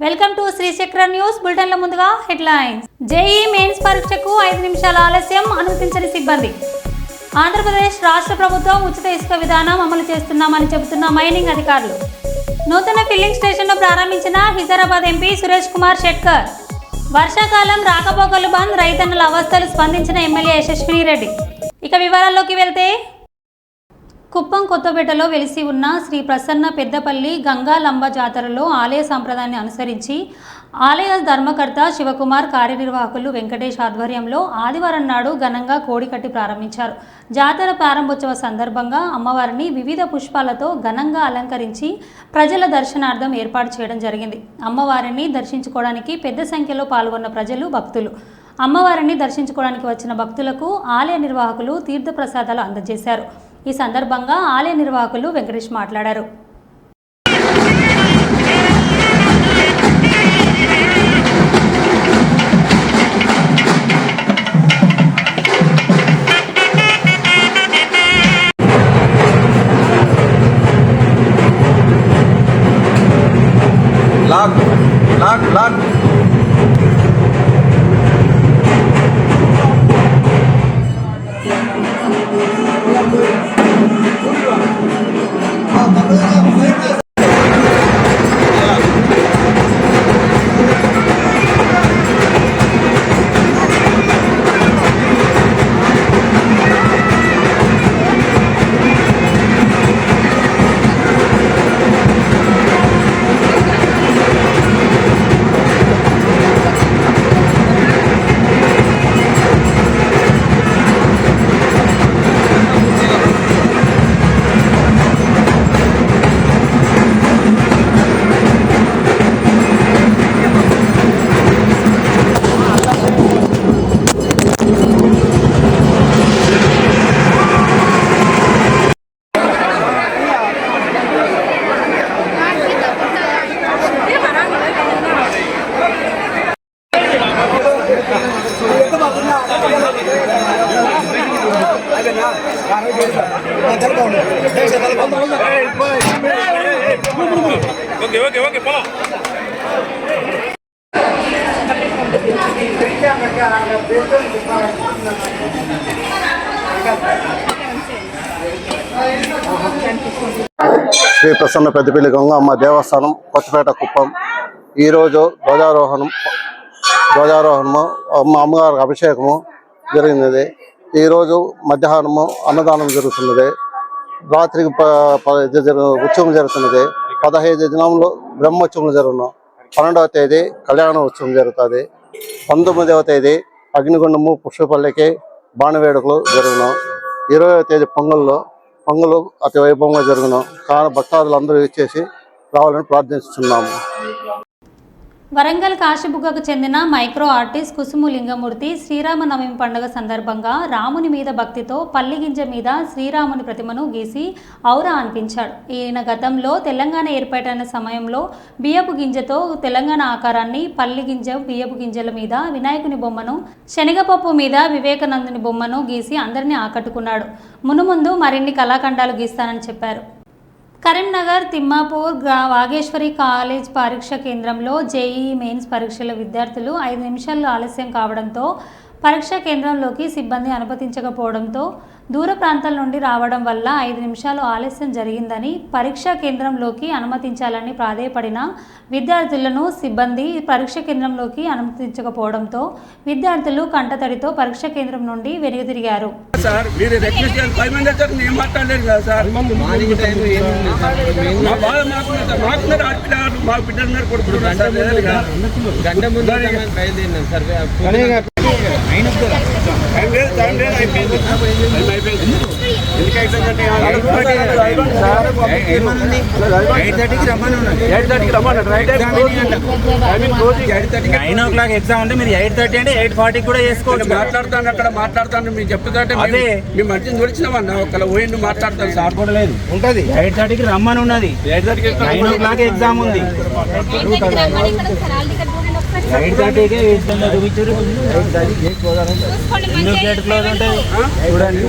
Welcome to Shri చక్ర news బులెటిన్ల ముందుగా headlines. JEE mains పరీక్షకు 5 నిమిషాల ఆలస్యం అనుమతించని సిబ్బంది. ఆంధ్రప్రదేశ్ రాష్ట్ర ప్రభుత్వం ఉచిత ఇసుక విధానం అమలు చేస్తున్నామని చెబుతున్న మైనింగ్ అధికారులు. నూతన ఫిల్లింగ్ స్టేషన్ను ప్రారంభించిన హైదరాబాద్ ఎంపీ సురేష్ కుమార్ షెట్కర్. వర్షాకాలం రాకపోకలు బంద్, రైతన్నల అవస్థలు స్పందించిన ఎమ్మెల్యే యశస్విని రెడ్డి. ఇక వివరాల్లోకి వెళ్తే, కుప్పం కొత్తపేటలో వెలిసి ఉన్న శ్రీ ప్రసన్న పెద్దపల్లి గంగాలంబ జాతరలో ఆలయ సంప్రదాయాన్ని అనుసరించి ఆలయ ధర్మకర్త శివకుమార్, కార్యనిర్వాహకులు వెంకటేష్ ఆధ్వర్యంలో ఆదివారం నాడు ఘనంగా కోడికట్టి ప్రారంభించారు. జాతర ప్రారంభోత్సవ సందర్భంగా అమ్మవారిని వివిధ పుష్పాలతో ఘనంగా అలంకరించి ప్రజల దర్శనార్థం ఏర్పాటు చేయడం జరిగింది. అమ్మవారిని దర్శించుకోవడానికి పెద్ద సంఖ్యలో పాల్గొన్న ప్రజలు, భక్తులు. అమ్మవారిని దర్శించుకోవడానికి వచ్చిన భక్తులకు ఆలయ నిర్వాహకులు తీర్థప్రసాదాలు అందజేశారు. ఈ సందర్భంగా ఆలయ నిర్వాహకులు వెంకటేష్ మాట్లాడారు. శ్రీ ప్రసన్న పెద్దపల్లి గంగమ్మ దేవస్థానం కొత్తపేట కుప్పం. ఈరోజు ధ్వజారోహణము అమ్మగారి అభిషేకము జరిగినది. ఈరోజు మధ్యాహ్నము అన్నదానం జరుగుతున్నది. రాత్రికి ఉత్సవం జరుగుతున్నది. 15 దినంలో బ్రహ్మోత్సవం జరుగును. 12వ తేదీ కళ్యాణ ఉత్సవం జరుగుతుంది. 19వ తేదీ అగ్నిగుండము పుష్పపల్లికి బాణవేడుకలు జరుగును. 20వ తేదీ పొంగలు అతి వైభవంగా జరుగును. కానీ భక్తాదులు అందరూ ఇచ్చేసి రావాలని ప్రార్థిస్తున్నాము. వరంగల్ కాశీబుగ్గకు చెందిన మైక్రో ఆర్టిస్ట్ కుసుము లింగమూర్తి శ్రీరామనవమి పండుగ సందర్భంగా రాముని మీద భక్తితో పల్లిగింజ మీద శ్రీరాముని ప్రతిమను గీసి ఔరా అనిపించాడు. ఈయన గతంలో తెలంగాణ ఏర్పాటైన సమయంలో బియ్యపు గింజతో తెలంగాణ ఆకారాన్ని, పల్లిగింజ, బియ్యపు గింజల మీద వినాయకుని బొమ్మను, శనగపప్పు మీద వివేకానందుని బొమ్మను గీసి అందరినీ ఆకట్టుకున్నాడు. మునుముందు మరిన్ని కళాఖండాలు గీస్తానని చెప్పారు. కరీంనగర్ తిమ్మాపూర్ వాగేశ్వరి కాలేజ్ పరీక్ష కేంద్రంలో జేఈ మెయిన్స్ పరీక్షల విద్యార్థులు 5 నిమిషాలు ఆలస్యం కావడంతో పరీక్షా కేంద్రంలోకి సిబ్బంది అనుమతించకపోవడంతో దూర ప్రాంతాల నుండి రావడం వల్ల 5 నిమిషాలు ఆలస్యం జరిగిందని, పరీక్షా కేంద్రంలోకి అనుమతించాలని ప్రాధేయపడిన విద్యార్థులను సిబ్బంది పరీక్షా కేంద్రంలోకి అనుమతించకపోవడంతో విద్యార్థులు కంటతడితో పరీక్షా కేంద్రం నుండి వెనుదిరిగారు. ఎగ్జామ్ ఉంటే మీరు 8:30 అంటే 8:40 కూడా చేసుకోవచ్చు. మాట్లాడుతాను అక్కడ మాట్లాడుతాను మీరు చెప్తుంటే అదే మీ మధ్య చూడిచ్చినామన్నా ఒకవేళ పోయిండు మాట్లాడతాను. సార్ కూడా లేదు ఉంటుంది 8:30కి రమ్మని ఉన్నది. 9 o'clock ఎగ్జామ్ ఉంది. 8:30కే చూపించారు. 8:30 క్లోజ్ ఉంటుంది చూడండి.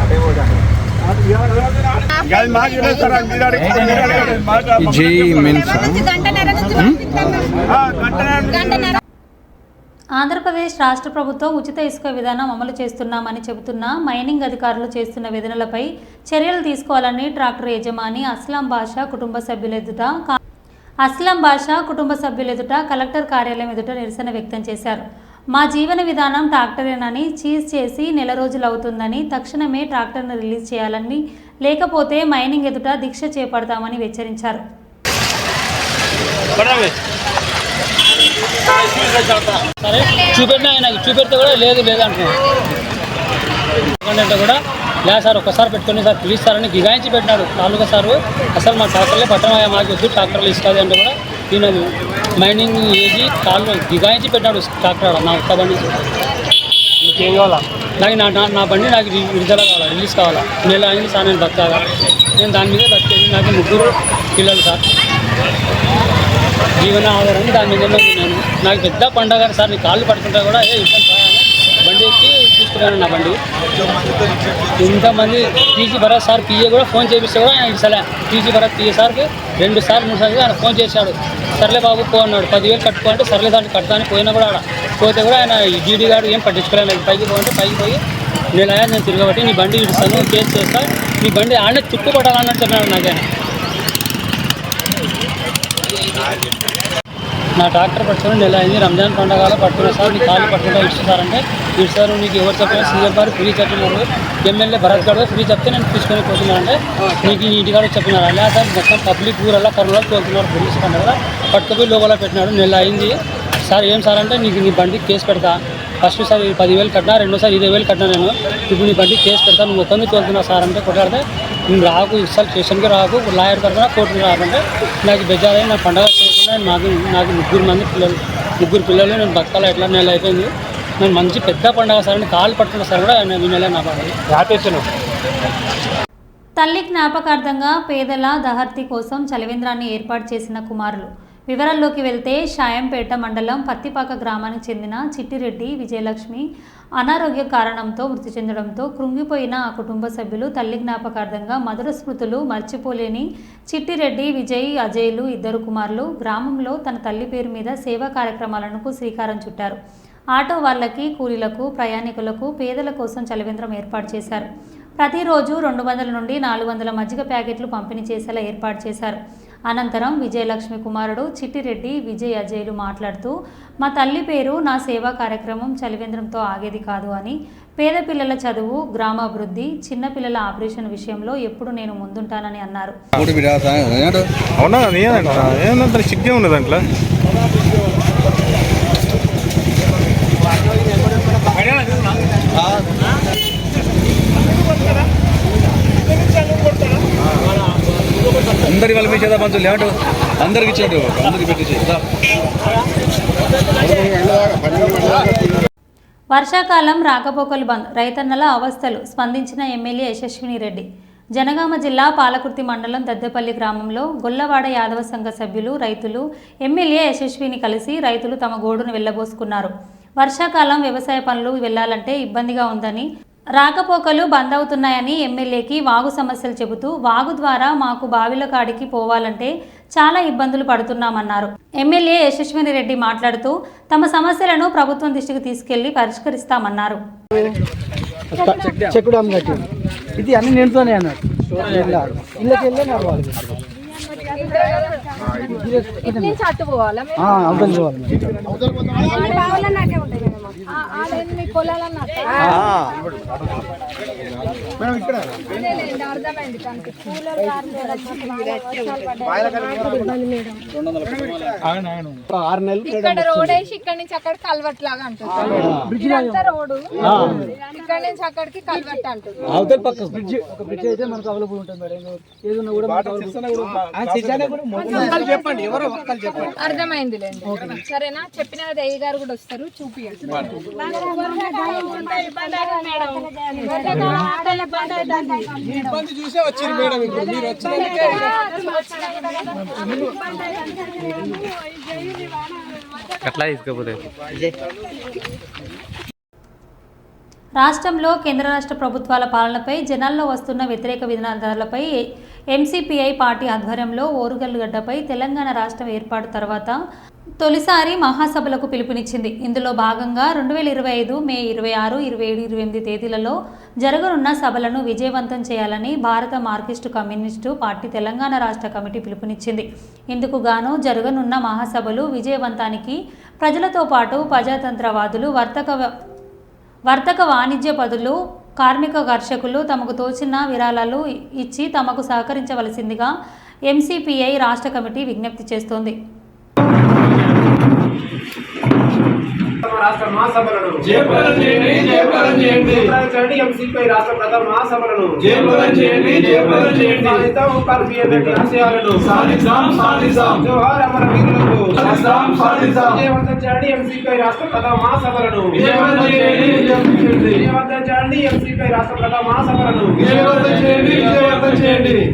అదే పోతాను ఆంధ్రప్రదేశ్ రాష్ట్ర ప్రభుత్వం ఉచిత ఇసుక విధానం అమలు చేస్తున్నామని చెబుతున్న మైనింగ్ అధికారులు చేస్తున్న వేదనలపై చర్యలు తీసుకోవాలని ట్రాక్టర్ యజమాని అస్లాం బాషా కుటుంబ సభ్యులెదుట కలెక్టర్ కార్యాలయం ఎదుట నిరసన వ్యక్తం చేశారు. మా జీవన విధానం ట్రాక్టరేనని చీజ్ చేసి నెల రోజులు అవుతుందని, తక్షణమే ట్రాక్టర్ను రిలీజ్ చేయాలని, లేకపోతే మైనింగ్ ఎదుట దీక్ష చేపడతామని హెచ్చరించారు. సరే చూపెట్టినా ఆయనకి చూపెడితే కూడా లేదు లేదంటున్నాడు కూడా లేదు సార్ ఒక్కసారి పెట్టుకుని సార్ పిలుస్తారని గిగాయించి పెట్టినాడు. నాలుగో సార్ అసలు మా ట్రాక్టర్లే పట్టణమయ్యా మాకు వద్దు ట్రాక్టర్లు ఇస్తుంది అంటే కూడా ఈయన మైనింగ్ వేసి కాళ్ళు గిగాయించి పెట్టినాడు ట్రాక్టర్ నా ఒక్క బండి. నీకేం కావాలా? నాకు నా బండి నాకు విడుదల కావాలా, రిలీజ్ కావాలా. నెల అయింది సార్ నేను బతకాగా, నేను దాని మీదే బతికేది. నాకు 3 పిల్లలు సార్, జీవన ఆధారం దాని మీద నేను. నాకు పెద్ద పండగ సార్, నీ కాళ్ళు పట్టుకుంటా కూడా ఇబ్బంది బండి ఎక్కి తీసుకున్నాను నా బండి. ఇంతమంది టీజీ భరత్ సార్ పిఏ కూడా ఫోన్ చేపిస్తే కూడా ఆయన ఇసలే. టీజీ భరత్ పిఏ సార్కి 2 సార్లు 3 సార్లు ఆయన ఫోన్ చేశాడు. సర్లే బాబు పో అన్నాడు. 10,000 కట్టుకోవాలంటే సర్లే దాన్ని కడతాను పోయినా కూడా ఆడ పోతే కూడా ఆయన డీడీ గారు ఏం పట్టించుకోలేదు. పైకి పోతే పైకి పోయి నేను తిరగబట్టి నీ బండి ఇస్తాను కేసు చేస్తా, నీ బండి ఆడనే చుట్టుపట్టాలన్నట్టు చెప్పినాడు నాకే. నా ట్రాక్టర్ పట్టుకుని నెల అయింది, రంజాన్ పండుగలో పట్టుకున్నా సార్, నీ కాళ్ళు పట్టుకుంటా ఇస్తారంటే ఇస్తారు. నీకు ఎవరు చెప్పినా సీఎం గారు ఫ్రీ చెప్పినారు, ఎమ్మెల్యే భరత్ గారు ఫ్రీ చెప్తే నేను తీసుకొని పోతున్నానంటే నీకు ఈ ఇంటికాడ చెప్పినారు. అలా సార్ మొత్తం పబ్లిక్ ఊరల్లా కర్నూలు తోలుతున్నారు. పోలీసు పండుగ పట్టుకుపోయి లోపల పెట్టినాడు. నెల అయింది సార్. ఏం సార్ అంటే నీకు నీ బండి కేసు పెడతా, ఫస్ట్ సార్ 10,000 కట్టినా, రెండోసారి 20,000 కట్టినా నేను, ఇప్పుడు నీ బండి కేసు పెడతా, నువ్వు మొత్తం తోలుతున్నావు సార్ అంటే కొట్లాడితే నేను రాకు ఇస్తాను స్టేషన్కి రాకు, లాయర్ తరఫున కోర్టుకి రాకుంటే నాకు బెజారై నా పండుగ చేయకుండా నాకు 3 పిల్లలు నేను బతకాల ఎట్లా నెల అయిపోయింది. నేను మంచి పెద్ద పండుగ సార్ అని కాళ్ళు పట్టుకున్న సార్ కూడా నేను వినలే నా పండుగ. తల్లి జ్ఞాపకార్థంగా పేదల దహర్తి కోసం చలివేంద్రాన్ని ఏర్పాటు చేసిన కుమారులు. వివరాల్లోకి వెళ్తే షాయంపేట మండలం పత్తిపాక గ్రామానికి చెందిన చిట్టిరెడ్డి విజయలక్ష్మి అనారోగ్య కారణంతో మృతి చెందడంతో కృంగిపోయిన ఆ కుటుంబ సభ్యులు తల్లి జ్ఞాపకార్థంగా మధుర స్మృతులు మర్చిపోలేని చిట్టిరెడ్డి విజయ్ అజయ్లు 2 కుమారులు గ్రామంలో తన తల్లి పేరు మీద సేవా కార్యక్రమాలకు శ్రీకారం చుట్టారు. ఆటో వాళ్ళకి, కూలీలకు, ప్రయాణికులకు, పేదల కోసం చలివేంద్రం ఏర్పాటు చేశారు. ప్రతిరోజు 200 నుండి 400 మజ్జిగ ప్యాకెట్లు పంపిణీ చేసేలా ఏర్పాటు చేశారు. అనంతరం విజయలక్ష్మి కుమారుడు చిట్టిరెడ్డి విజయ్ అజయ్లు మాట్లాడుతూ, మా తల్లి పేరు నా సేవా కార్యక్రమం చలివేంద్రంతో ఆగేది కాదు అని, పేద పిల్లల చదువు, గ్రామాభివృద్ధి, చిన్నపిల్లల ఆపరేషన్ విషయంలో ఎప్పుడు నేను ముందుంటానని అన్నారు. అందరి వాళ్ళ మీద పంచులు లేవట అందరికి ఇచ్చాడు, అందరికి పెట్టించాడు. వర్షాకాలం రాకపోకలు బంద్, రైతన్నల అవస్థలు స్పందించిన ఎమ్మెల్యే యశస్విని రెడ్డి. జనగామ జిల్లా పాలకుర్తి మండలం దద్దెపల్లి గ్రామంలో గొల్లవాడ యాదవ సంఘ సభ్యులు, రైతులు ఎమ్మెల్యే యశస్విని కలిసి రైతులు తమ గోడును వెళ్లబోసుకున్నారు. వర్షాకాలం వ్యవసాయ పనులు వెళ్లాలంటే ఇబ్బందిగా ఉందని, రాకపోకలు బంద్ అవుతున్నాయని ఎమ్మెల్యేకి వాగు సమస్యలు చెబుతూ, వాగు ద్వారా మాకు బావిల కాడికి పోవాలంటే చాలా ఇబ్బందులు పడుతున్నామన్నారు. ఎమ్మెల్యే యశస్విని రెడ్డి మాట్లాడుతూ తమ సమస్యలను ప్రభుత్వం దృష్టికి తీసుకెళ్లి పరిష్కరిస్తామన్నారు. ఇది అన్ని నిండుతోనే అన్నారు. ఇళ్ళకి వెళ్ళే నడవాలి, అర్థమైంది. 6 నెలలు ఇక్కడ రోడ్ వేసి ఇక్కడ నుంచి అక్కడ కల్వర్ట్ లాగా అంటుంది. రోడ్డు ఇక్కడ నుంచి అక్కడికి కల్వర్ట్ అంటుంది. అవతల పక్క బ్రిడ్జ్, ఒక బ్రిడ్జ్ అయితే మనకు అవైలబుల్ ఉంటుంది మేడం. ఏదన్నా కూడా అర్థమైంది లేండి. సరేనా, చెప్పిన అయ్య గారు కూడా వస్తారు, చూపియండి. రాష్ట్రంలో కేంద్ర రాష్ట్ర ప్రభుత్వాల పాలనపై జనాల్లో వస్తున్న వ్యతిరేక విధానాలపై ఎంసీపీఐ పార్టీ ఆధ్వర్యంలో ఓరుగల్లుగడ్డపై తెలంగాణ రాష్ట్రం ఏర్పాటు తర్వాత తొలిసారి మహాసభలకు పిలుపునిచ్చింది. ఇందులో భాగంగా 2025 మే 26, 27, 28 తేదీలలో జరగనున్న సభలను విజయవంతం చేయాలని భారత మార్క్సిస్టు కమ్యూనిస్టు పార్టీ తెలంగాణ రాష్ట్ర కమిటీ పిలుపునిచ్చింది. ఇందుకు గాను జరగనున్న మహాసభలు విజయవంతానికి ప్రజలతో పాటు ప్రజాతంత్రవాదులు, వర్తక వాణిజ్య పదులు, కార్మిక కర్షకులు తమకు తోచిన విరాళాలు ఇచ్చి తమకు సహకరించవలసిందిగా ఎంసీపీఐ రాష్ట్ర కమిటీ విజ్ఞప్తి చేస్తోంది. రాష్ట్ర మహాసభలను ఎంసీపీ రాష్ట్ర ప్రథమ మహాసభలను జోహార్ అమర వీరులకు విజయవంతం చేయండి. ఎంసీపీ రాష్ట్ర ప్రథమ మహాసభలను విజయవంతం చేయండి. ఎంసీపీ రాష్ట్ర ప్రథమ మహాసభలను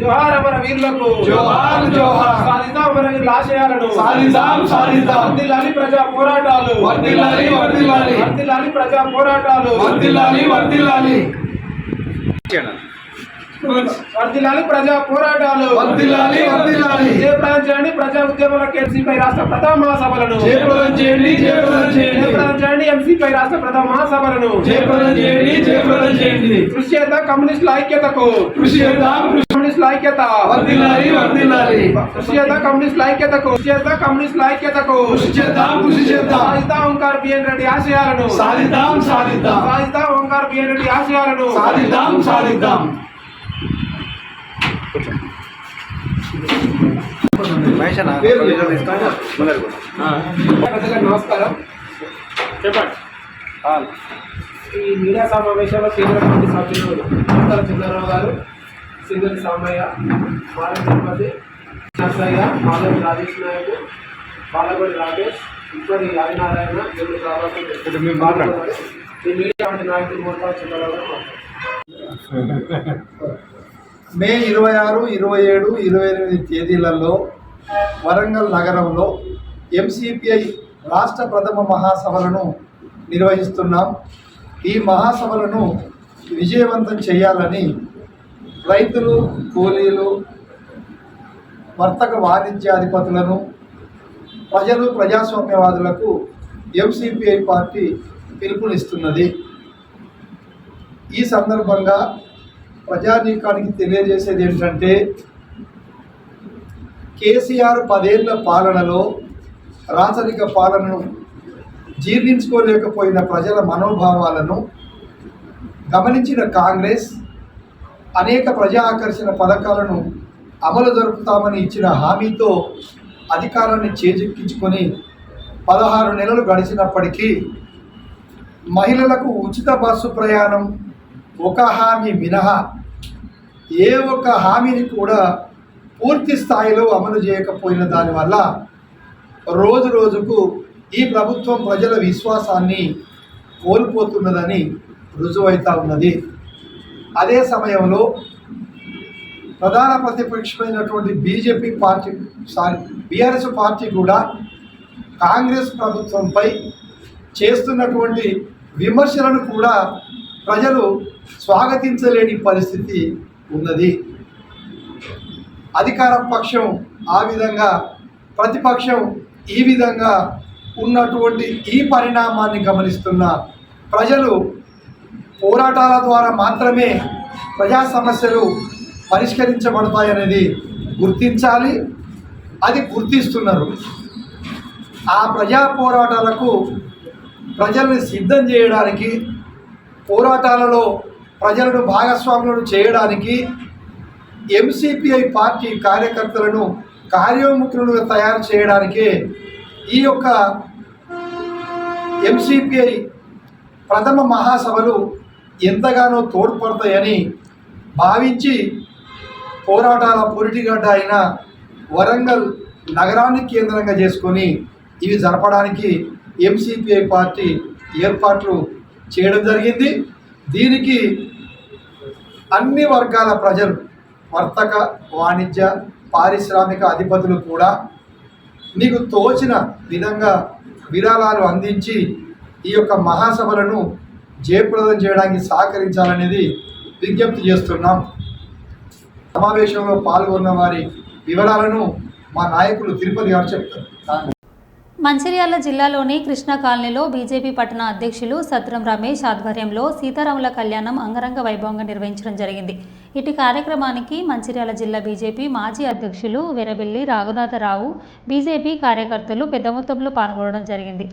జోహార్ అమర వీరులకు సాధిద్దాం అమర వీరుల ఆశయాలను వర్ధిల్లాలి ప్రజా పోరాటాలు వర్ధిల్లాలి ప్రజా పోరాటాలు వర్ధిల్లాలి ప్రజా పోరాటాలు జయప్రదం చేయండి. ప్రజా ఉద్యమాలకు ఎంసీపీ రాష్ట్ర ప్రథమ మహాసభలను జయప్రదం చేయండి. ఎంసీపీ రాష్ట్ర ప్రథమ మహాసభలను కృషి చేద్దాం కమ్యూనిస్టుల ఐక్యతకు కమ్యూనిస్టుల ఐక్యత కృషి చేద్దాం కమ్యూనిస్టుల ఐక్యతకు సాధిద్దాం ఓంకార్ బిఎన్ రెడ్డి ఆశయాలను సాధిద్దాం ఓంకార్ బిఎన్ రెడ్డి ఆశయాలను నమస్కారం. చెప్పండి. ఈ మీడియా సమావేశంలో కేంద్ర కమిటీ సభ్యులు ఉత్తర చంద్రరావు గారు, సింగల్ సామయ్య, మారం తిరుపతి, నర్సయ్య, మాధవి రాజేష్ నాయక్, బాలగొడి రాజేష్, ఇప్పటి ఆదినారాయణ, జల్లు ప్రభాకర్, ఈ మీడియా వంటి నాయకులు మొత్తం చంద్రరావు గారు మే 26, 27, 28 తేదీలలో వరంగల్ నగరంలో ఎంసీపీఐ రాష్ట్ర ప్రథమ మహాసభలను నిర్వహిస్తున్నాం. ఈ మహాసభలను విజయవంతం చేయాలని రైతులు, కూలీలు, వర్తక వాణిజ్యాధిపతులను, ప్రజలు, ప్రజాస్వామ్యవాదులకు ఎంసీపీఐ పార్టీ పిలుపునిస్తున్నది. ఈ సందర్భంగా ప్రజానీకానికి తెలియజేసేది ఏంటంటే, కేసీఆర్ 10 ఏళ్ల పాలనలో రాచరిక పాలనను జీర్ణించుకోలేకపోయిన ప్రజల మనోభావాలను గమనించిన కాంగ్రెస్ అనేక ప్రజా ఆకర్షణ పథకాలను అమలు జరుపుతామని ఇచ్చిన హామీతో అధికారాన్ని చేజిక్కించుకొని 16 నెలలు గడిచినప్పటికీ మహిళలకు ఉచిత బస్సు ప్రయాణం ఒక హామీ మినహా ఏ ఒక్క హామీని కూడా పూర్తి స్థాయిలో అమలు చేయకపోయిన దానివల్ల రోజు రోజుకు ఈ ప్రభుత్వం ప్రజల విశ్వాసాన్ని కోల్పోతున్నదని రుజువైతా ఉన్నది. అదే సమయంలో ప్రధాన ప్రతిపక్షమైనటువంటి బీఆర్ఎస్ పార్టీ కూడా కాంగ్రెస్ ప్రభుత్వంపై చేస్తున్నటువంటి విమర్శలను కూడా ప్రజలు స్వాగతించలేని పరిస్థితి ఉన్నది. అధికార పక్షం ఆ విధంగా, ప్రతిపక్షం ఈ విధంగా ఉన్నటువంటి ఈ పరిణామాన్ని గమనిస్తున్న ప్రజలు పోరాటాల ద్వారా మాత్రమే ప్రజా సమస్యలు పరిష్కరించబడతాయనేది గుర్తించాలి. అది గుర్తిస్తున్నారు. ఆ ప్రజా పోరాటాలకు ప్రజల్ని సిద్ధం చేయడానికి, పోరాటాలలో ప్రజలను భాగస్వాములను చేయడానికి ఎంసీపీఐ పార్టీ కార్యకర్తలను కార్యోన్ముఖులుగా తయారు చేయడానికే ఈ యొక్క ఎంసీపీఐ ప్రథమ మహాసభలు ఎంతగానో తోడ్పడతాయని భావించి పోరాటాల పురిటిగడ్డ అయిన వరంగల్ నగరాన్ని కేంద్రంగా చేసుకొని ఇవి జరపడానికి ఎంసీపీఐ పార్టీ ఏర్పాట్లు చేయడం జరిగింది. దీనికి అన్ని వర్గాల ప్రజలు, వర్తక, వాణిజ్య, పారిశ్రామిక అధిపతులు కూడా మీకు తోచిన విధంగా విరాళాలు అందించి ఈ యొక్క మహాసభలను జయప్రదం చేయడానికి సహకరించాలనేది విజ్ఞప్తి చేస్తున్నాం. సమావేశంలో పాల్గొన్న వారి వివరాలను మా నాయకులు తిరుపతి గారు చెప్తారు. మంచిర్యాల జిల్లాలోని కృష్ణా కాలనీలో బీజేపీ పట్టణ అధ్యక్షులు సత్రం రమేష్ ఆధ్వర్యంలో సీతారాముల కళ్యాణం అంగరంగ వైభవంగా నిర్వహించడం జరిగింది. ఇటు కార్యక్రమానికి మంచిర్యాల జిల్లా బీజేపీ మాజీ అధ్యక్షులు వెరబెల్లి రాఘునాథరావు, బీజేపీ కార్యకర్తలు పెద్ద మొత్తంలో పాల్గొనడం జరిగింది.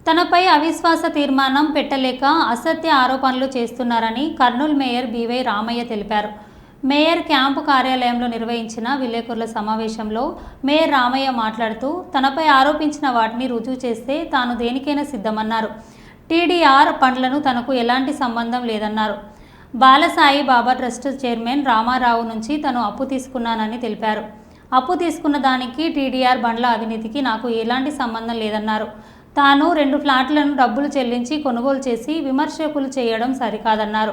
తనపై అవిశ్వాస తీర్మానం పెట్టలేక అసత్య ఆరోపణలు చేస్తున్నారని కర్నూలు మేయర్ బీవై రామయ్య తెలిపారు. మేయర్ క్యాంపు కార్యాలయంలో నిర్వహించిన విలేకరుల సమావేశంలో మేయర్ రామయ్య మాట్లాడుతూ తనపై ఆరోపించిన వాటిని రుజువు చేస్తే తాను దేనికైనా సిద్ధమన్నారు. టీడీఆర్ ఫండ్లను తనకు ఎలాంటి సంబంధం లేదన్నారు. బాలసాయి బాబా ట్రస్ట్ చైర్మన్ రామారావు నుంచి తను అప్పు తీసుకున్నానని తెలిపారు. అప్పు తీసుకున్న దానికి టీడీఆర్ బండ్ల అవినీతికి నాకు ఎలాంటి సంబంధం లేదన్నారు. తాను 2 ఫ్లాట్లను డబ్బులు చెల్లించి కొనుగోలు చేసి విమర్శకులు చేయడం సరికాదన్నారు.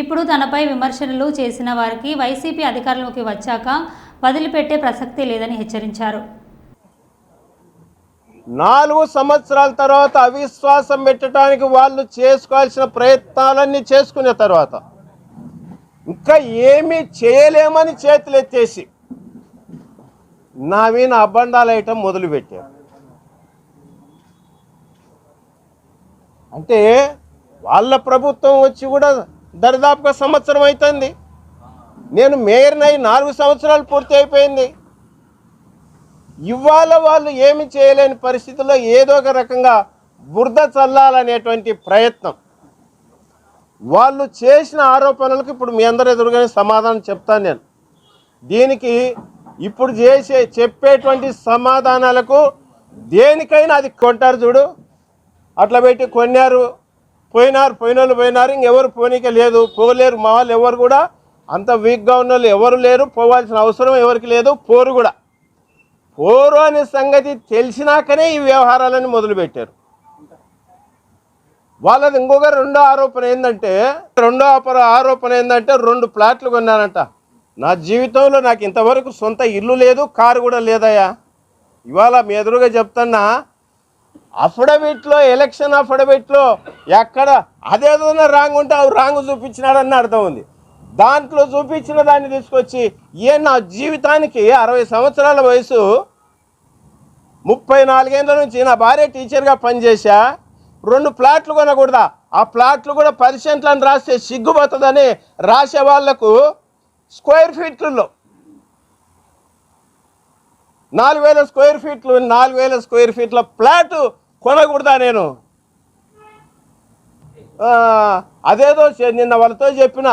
ఇప్పుడు తనపై విమర్శలు చేసిన వారికి వైసీపీ అధికారంలోకి వచ్చాక వదిలిపెట్టే ప్రసక్తి లేదని హెచ్చరించారు. 4 సంవత్సరాల తర్వాత అవిశ్వాసం పెట్టడానికి వాళ్ళు చేసుకోవాల్సిన ప్రయత్నాలన్నీ చేసుకునే తర్వాత ఇంకా ఏమీ చేయలేమని చేతులెత్తేసి నా మీద అబ్బండాలు వేయటం మొదలుపెట్టారు. అంటే వాళ్ళ ప్రభుత్వం వచ్చి కూడా దరిదాపుగా సంవత్సరం అవుతుంది. నేను మేయర్నై 4 సంవత్సరాలు పూర్తి అయిపోయింది. ఇవాళ వాళ్ళు ఏమి చేయలేని పరిస్థితుల్లో ఏదో ఒక రకంగా బురద చల్లాలనేటువంటి ప్రయత్నం. వాళ్ళు చేసిన ఆరోపణలకు ఇప్పుడు మీ అందరి ఎదురుగానే సమాధానం చెప్తాను నేను. దీనికి ఇప్పుడు చెప్పేటువంటి సమాధానాలకు దేనికైనా అది కొంటారు చూడు, అట్లా పెట్టి కొన్నారు, పోయినోళ్ళు పోయినారు, ఇంకెవరు పోనీక లేదు, పోలేరు. మా వాళ్ళు ఎవరు కూడా అంత వీక్గా ఉన్న వాళ్ళు ఎవరు లేరు, పోవాల్సిన అవసరం ఎవరికి లేదు, పోరు కూడా. పోరు అనే సంగతి తెలిసినాకనే ఈ వ్యవహారాలను మొదలుపెట్టారు. వాళ్ళది ఇంకొక రెండో ఆరోపణ ఏంటంటే 2 ప్లాట్లు కొన్నానంట. నా జీవితంలో నాకు ఇంతవరకు సొంత ఇల్లు లేదు, కారు కూడా లేదయ్యా. ఇవాళ మీ ఎదురుగా చెప్తున్నా, అఫిడవిట్లో ఎలక్షన్ అఫిడవిట్లో ఎక్కడ అదేదైనా రాంగ్ ఉంటే అవి రాంగ్ చూపించినాడని అర్థం ఉంది. దాంట్లో చూపించిన దాన్ని తీసుకొచ్చి నా జీవితానికి 60 సంవత్సరాల వయసు, 34 ఏళ్ళ నుంచి నా భార్య టీచర్గా పనిచేసా, 2 ప్లాట్లు కొనకూడదా? ఆ ప్లాట్లు కూడా 10 సెంట్లను రాస్తే సిగ్గుపోతుందని రాసే వాళ్లకు స్క్వేర్ ఫీట్లలో 4,000 స్క్వేర్ ఫీట్లు 4,000 స్క్వేర్ ఫీట్ల ఫ్లాట్ కొనకూడదా నేను? అదేదో నిన్న వాళ్ళతో చెప్పిన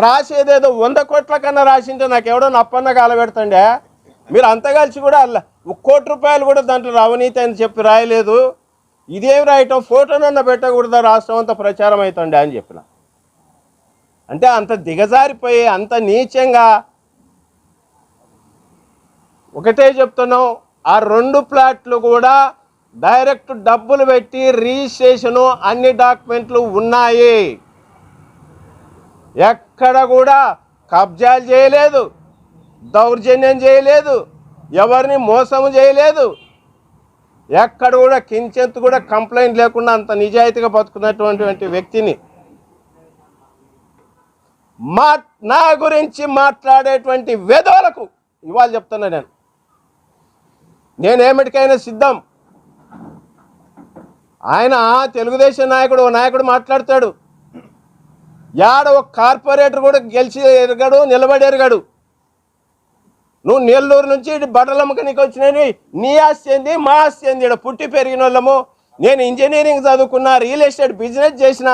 రాసేదేదో 100 కోట్ల కన్నా రాసింటే నాకు ఎవడో నప్పన్న కాలబెడతండే. మీరు అంత కలిసి కూడా 1 కోటి రూపాయలు కూడా దాంట్లో అవినీతి అని చెప్పి రాయలేదు. ఇదేం రాయటం, ఫోటోనన్నా పెట్టకూడదా, రాష్ట్రం అంతా ప్రచారం అవుతుండే అని చెప్పిన. అంటే అంత దిగజారిపోయి అంత నీచంగా ఒకటే చెప్తున్నాం, ఆ 2 ప్లాట్లు కూడా డైరెక్ట్ డబ్బులు పెట్టి రిజిస్ట్రేషను అన్ని డాక్యుమెంట్లు ఉన్నాయి. ఎక్కడ కూడా కబ్జాలు చేయలేదు, దౌర్జన్యం చేయలేదు, ఎవరిని మోసం చేయలేదు, ఎక్కడ కూడా కించెంతు కూడా కంప్లైంట్ లేకుండా అంత నిజాయితీగా బతుకున్నటువంటి వ్యక్తిని నా గురించి మాట్లాడేటువంటి వేదోలకు ఇవాళ చెప్తున్నా, నేనేమిటికైనా సిద్ధం. ఆయన తెలుగుదేశం నాయకుడు మాట్లాడతాడు. యాడ ఒక కార్పొరేటర్ కూడా గెలిచి ఎరగడు, నిలబడి ఎరగడు. నువ్వు నెల్లూరు నుంచి ఇటు బట్టలమ్మకి నీకు వచ్చినవి నీ ఆస్తి ఏంది, మా ఆస్తి ఏంది? ఇక్కడ పుట్టి పెరిగిన వాళ్ళము. నేను ఇంజనీరింగ్ చదువుకున్నా, రియల్ ఎస్టేట్ బిజినెస్ చేసిన.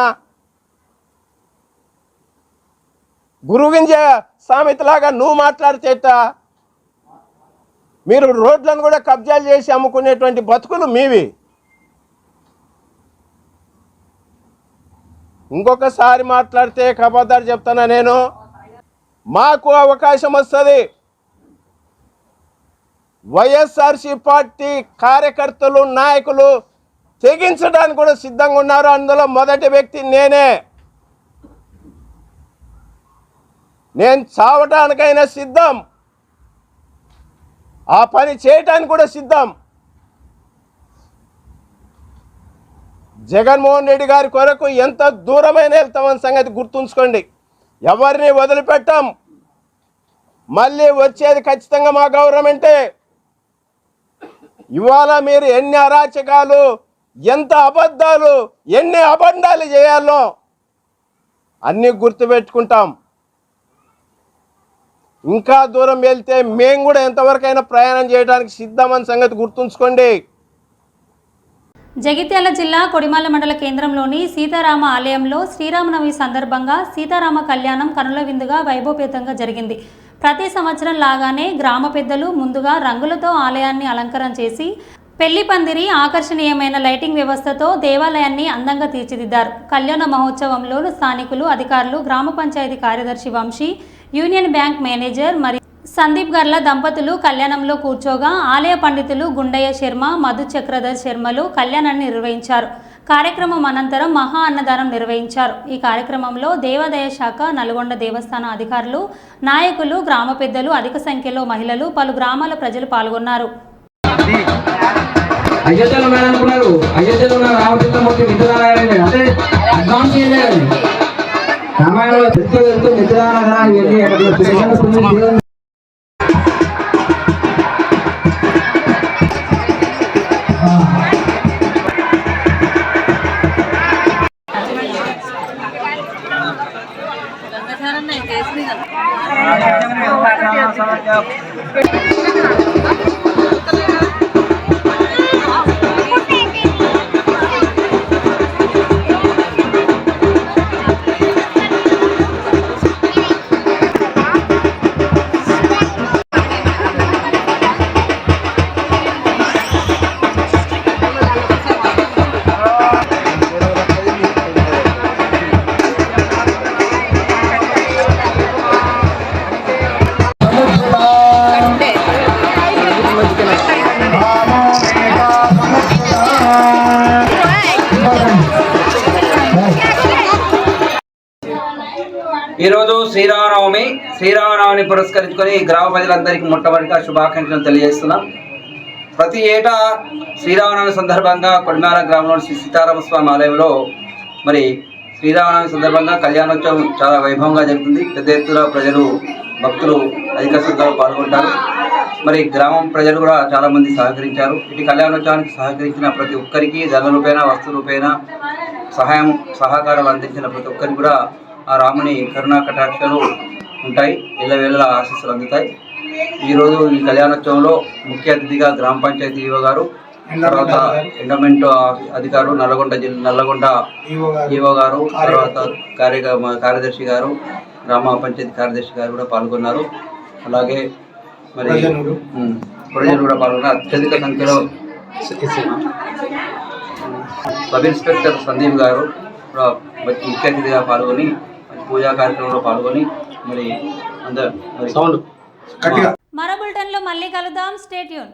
గురువింజ సామెతలాగా నువ్వు మాట్లాడితేట మీరు రోడ్లను కూడా కబ్జాలు చేసి అమ్ముకునేటువంటి బతుకులు మీవి. ఇంకొకసారి మాట్లాడితే ఖబర్దారు చెప్తానా నేను. మాకు అవకాశం వస్తుంది. వైఎస్ఆర్సీ పార్టీ కార్యకర్తలు, నాయకులు తెగించడానికి కూడా సిద్ధంగా ఉన్నారు. అందులో మొదటి వ్యక్తి నేనే. నేను చావటానికైనా సిద్ధం, ఆ పని చేయటానికి కూడా సిద్ధం. జగన్మోహన్ రెడ్డి గారి కొరకు ఎంత దూరమైన వెళ్తామని సంగతి గుర్తుంచుకోండి. ఎవరిని వదిలిపెట్టాం. మళ్ళీ వచ్చేది ఖచ్చితంగా మా గవర్నమెంటే. ఇవాళ మీరు ఎన్ని అరాచకాలు, ఎంత అబద్ధాలు, ఎన్ని అబద్ధాలు చేయాలో అన్నీ గుర్తుపెట్టుకుంటాం. ఇంకా దూరం వెళ్తే మేము కూడా ఎంతవరకైనా ప్రయాణం చేయడానికి సిద్ధమని సంగతి గుర్తుంచుకోండి. జగిత్యాల జిల్లా కొడిమాల మండల కేంద్రంలోని సీతారామ ఆలయంలో శ్రీరామనవమి సందర్భంగా సీతారామ కళ్యాణం కనుల విందుగా వైభవపేతంగా జరిగింది. ప్రతి సంవత్సరం లాగానే గ్రామ పెద్దలు ముందుగా రంగులతో ఆలయాన్ని అలంకరణ చేసి పెళ్లి పందిరి, ఆకర్షణీయమైన లైటింగ్ వ్యవస్థతో దేవాలయాన్ని అందంగా తీర్చిదిద్దారు. కళ్యాణ మహోత్సవంలో స్థానికులు, అధికారులు, గ్రామ పంచాయతీ కార్యదర్శి వంశీ, యూనియన్ బ్యాంక్ మేనేజర్ మరియు సందీప్ గర్ల దంపతులు కళ్యాణంలో కూర్చోగా ఆలయ పండితులు గుండయ్య శర్మ, మధు చక్రధర్ శర్మలు కళ్యాణాన్ని నిర్వహించారు. కార్యక్రమం అనంతరం మహా అన్నదానం నిర్వహించారు. ఈ కార్యక్రమంలో దేవాదాయ శాఖ, నల్గొండ దేవస్థాన అధికారులు, నాయకులు, గ్రామ పెద్దలు, అధిక సంఖ్యలో మహిళలు, పలు గ్రామాల ప్రజలు పాల్గొన్నారు. అయోధ్యలో అనుకున్నారు. అయోధ్యలో ఉన్న రామచంద్రమూర్తి మిత్రనారాయణ అంటే అడ్వాన్స్ చేయలేదు. రామాయణంలో వెళ్తూ మిత్రనారాయణ వెళ్ళి అక్కడ ఈరోజు శ్రీరామనవమిని పురస్కరించుకొని గ్రామ ప్రజలందరికీ మొట్టమొదటిగా శుభాకాంక్షలు తెలియజేస్తున్నాం. ప్రతి ఏటా శ్రీరామనవమి సందర్భంగా కొడిమాల గ్రామంలోని శ్రీ సీతారామస్వామి ఆలయంలో మరి శ్రీరామనవమి సందర్భంగా కళ్యాణోత్సవం చాలా వైభవంగా జరుగుతుంది. పెద్ద ఎత్తున ప్రజలు, భక్తులు అధిక సంఖ్యలో పాల్గొంటారు. మరి గ్రామం ప్రజలు కూడా చాలామంది సహకరించారు. ఇటు కళ్యాణోత్సవానికి సహకరించిన ప్రతి ఒక్కరికి ధన రూపేణ, వస్తు రూపేణ సహకారాలు అందించిన ప్రతి ఒక్కరికి కూడా ఆ రాముని కరుణా కటాక్షాలు ఉంటాయి. ఎల్లవేళలా ఆశీస్సులు అందుతాయి. ఈరోజు ఈ కళ్యాణోత్సవంలో ముఖ్య అతిథిగా గ్రామ పంచాయతీ ఈవో గారు, తర్వాత ఎండోమెంట్ అధికారులు, నల్లగొండ ఈవో గారు, తర్వాత కార్యదర్శి గారు, గ్రామ పంచాయతీ కార్యదర్శి గారు కూడా పాల్గొన్నారు. అలాగే మరి ప్రజలు కూడా పాల్గొన్నారు. అత్యధిక సంఖ్యలో సబ్ ఇన్స్పెక్టర్ సందీప్ గారు ముఖ్య అతిథిగా పాల్గొని పూజా కార్యక్రమంలో పాల్గొని మరి అందరూ మరో బులెటిన్లో మళ్ళీ కలుద్దాం. Stay tune.